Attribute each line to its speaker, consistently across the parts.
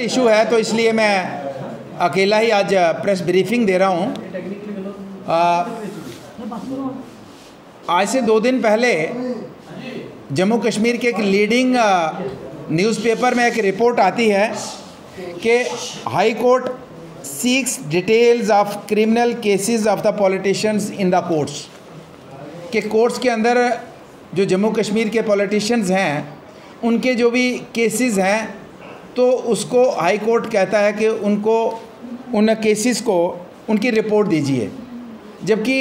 Speaker 1: Issue है तो इसलिए मैं अकेला ही आज प्रेस ब्रीफिंग दे रहा हूँ। आज से 2 दिन पहले जम्मू कश्मीर के एक लीडिंग न्यूज़पेपर में एक रिपोर्ट आती है कि high court seeks details of criminal cases of the politicians in the courts, के कोर्ट्स के अंदर जो जम्मू कश्मीर के पॉलिटिशियंस हैं उनके जो भी केसेस हैं तो उसको हाई कोर्ट कहता है कि उनको उन केसेस को उनकी रिपोर्ट दीजिए। जबकि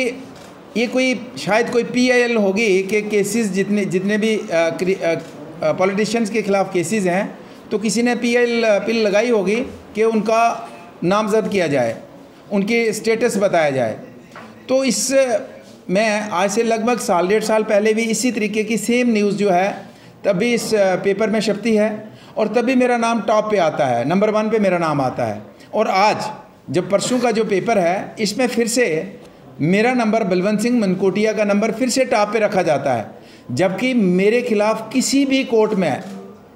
Speaker 1: ये कोई शायद कोई PIL होगी कि केसेस जितने भी पॉलिटिशियंस के ख़िलाफ़ केसेस हैं तो किसी ने पिल लगाई होगी कि उनका नामज़द किया जाए, उनकी स्टेटस बताया जाए। तो इस मैं आज से लगभग 1.5 साल पहले भी इसी तरीके की सेम न्यूज़ जो है तभी इस पेपर में छपती है और तभी मेरा नाम टॉप पे आता है, नंबर 1 पे मेरा नाम आता है। और आज जब परसों का जो पेपर है इसमें फिर से मेरा नंबर बलवंत सिंह मनकोटिया का नंबर फिर से टॉप पे रखा जाता है, जबकि मेरे खिलाफ़ किसी भी कोर्ट में,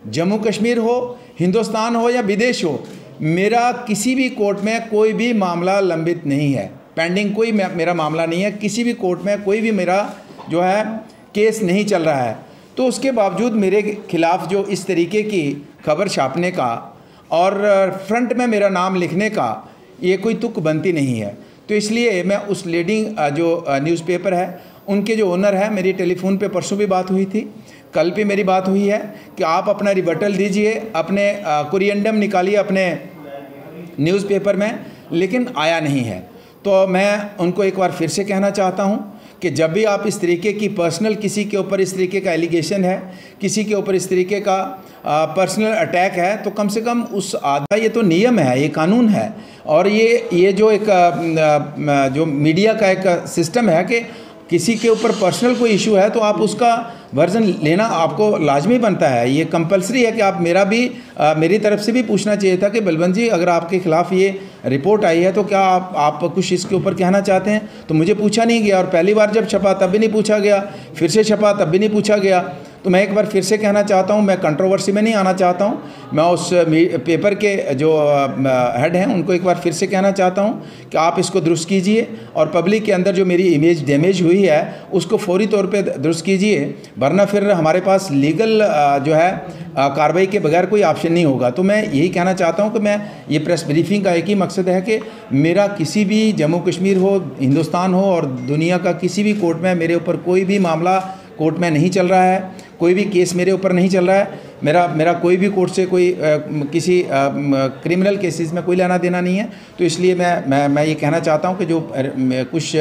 Speaker 1: जम्मू कश्मीर हो, हिंदुस्तान हो या विदेश हो, मेरा किसी भी कोर्ट में कोई भी मामला लंबित नहीं है, पेंडिंग कोई मेरा मामला नहीं है, किसी भी कोर्ट में कोई भी मेरा जो है केस नहीं चल रहा है। तो उसके बावजूद मेरे खिलाफ़ जो इस तरीके की खबर छापने का और फ्रंट में मेरा नाम लिखने का ये कोई तुक बनती नहीं है। तो इसलिए मैं उस लीडिंग जो न्यूज़पेपर है उनके जो ओनर है, मेरी टेलीफोन पे परसों भी बात हुई थी, कल भी मेरी बात हुई है कि आप अपना रिबटल दीजिए, अपने कुरियंडम निकालिए अपने न्यूज़पेपर में, लेकिन आया नहीं है। तो मैं उनको एक बार फिर से कहना चाहता हूँ कि जब भी आप इस तरीके की पर्सनल किसी के ऊपर इस तरीके का एलिगेशन है, किसी के ऊपर इस तरीके का पर्सनल अटैक है, तो कम से कम उस आधा, ये तो नियम है, ये कानून है और ये जो एक जो मीडिया का एक सिस्टम है कि किसी के ऊपर पर्सनल कोई इशू है तो आप उसका वर्जन लेना आपको लाजमी बनता है। ये कंपलसरी है कि आप मेरी तरफ से भी पूछना चाहिए था कि बलवंत जी, अगर आपके ख़िलाफ़ ये रिपोर्ट आई है तो क्या आप कुछ इसके ऊपर कहना चाहते हैं। तो मुझे पूछा नहीं गया और पहली बार जब छपा तब भी नहीं पूछा गया, फिर से छपा तब भी नहीं पूछा गया। तो मैं एक बार फिर से कहना चाहता हूँ, मैं कंट्रोवर्सी में नहीं आना चाहता हूँ, मैं उस पेपर के जो हेड हैं उनको एक बार फिर से कहना चाहता हूँ कि आप इसको दुरुस्त कीजिए और पब्लिक के अंदर जो मेरी इमेज डैमेज हुई है उसको फौरी तौर पे दुरुस्त कीजिए, वरना फिर हमारे पास लीगल जो है कार्रवाई के बगैर कोई ऑप्शन नहीं होगा। तो मैं यही कहना चाहता हूँ कि मैं ये प्रेस ब्रीफिंग का एक ही मकसद है कि मेरा किसी भी जम्मू कश्मीर हो, हिंदुस्तान हो और दुनिया का किसी भी कोर्ट में मेरे ऊपर कोई भी मामला कोर्ट में नहीं चल रहा है, कोई भी केस मेरे ऊपर नहीं चल रहा है। मेरा कोई भी कोर्ट से कोई किसी क्रिमिनल केसेस में कोई लेना देना नहीं है। तो इसलिए मैं ये कहना चाहता हूँ कि जो कुछ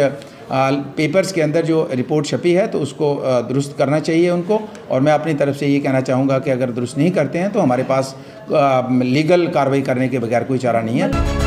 Speaker 1: पेपर्स के अंदर जो रिपोर्ट छपी है तो उसको दुरुस्त करना चाहिए उनको, और मैं अपनी तरफ से ये कहना चाहूँगा कि अगर दुरुस्त नहीं करते हैं तो हमारे पास लीगल कार्रवाई करने के बगैर कोई चारा नहीं है।